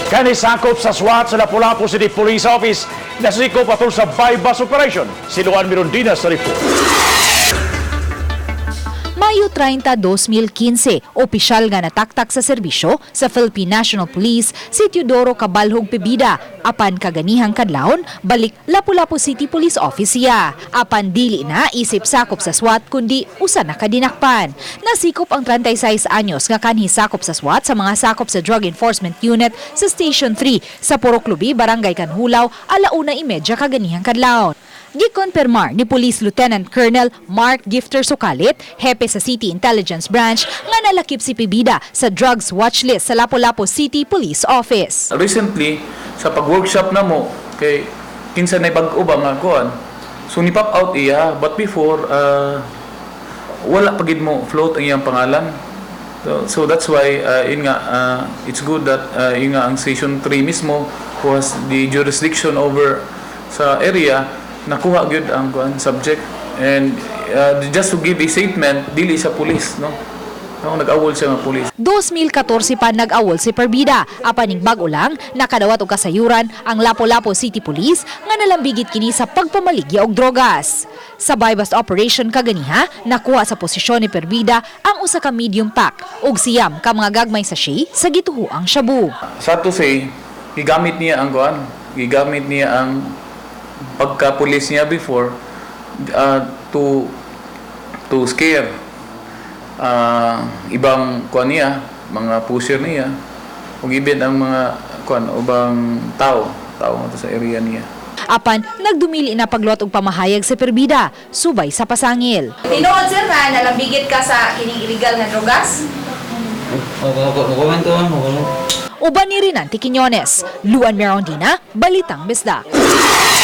Kanhi Sakop sa SWAT sa Lapu-lapu City Police Office nasikop atol sa bypass operation. Siluan Mirondina sa report. Mayo 30, 2015, opisyal nga nataktak sa serbisyo sa Philippine National Police si Teodoro Cabalhog Pebida. Apan kaganihang kadlawon, balik Lapu-lapu City Police Office siya. Apan dili na isip sakop sa SWAT kundi usa na ka Dinakpan. Nasikop ang 36 anyos nga Kanhi Sakop sa SWAT sa mga sakop sa Drug Enforcement Unit sa Station 3 sa Poroklubi, Barangay Canhulaw, 1:30 kaganihang kadlawon. Gikonpermar ni Police Lieutenant Colonel Mark Gifter Sukalit, hepe sa City Intelligence Branch, nga nalakip si Pebida sa drugs watchlist sa Lapu-lapu City Police Office. Recently, sa pag-workshop na mo, kay kinsa na pag-ubang nga kuan, so ni-pop out iya, but before, wala pagid mo float ang iyang pangalan. So that's why, it's good that ang Station 3 mismo, who has the jurisdiction over sa area, nakuha gyud ang subject, and just to give a statement dili sa police, no nag-awol siya ng police. 2014 pa nag-awol si Pebida. Apaning bag-o lang nakadawat og kasayuran ang Lapu-lapu City Police nga nalambigit kini sa pagpamaligya og drogas. Sa bypass operation kaganiha, nakuha sa posisyon ni Pebida ang usa ka medium pack ug siyam ka mga gagmay sachet sa gituhuang shabu. Sa to say, gigamit niya ang pagka-police niya before to scare ibang niya, mga pusher niya, ug even ang mga ubang tao sa area niya. Apan nagdumili na pagluwat og pamahayag si Pebida subay sa pasangil. Tinuod sir na nalambigit ka sa kining illegal nga drogas? Uban ni Rinanti Quiñones, Luan Mirondina, Balitang Bisdak.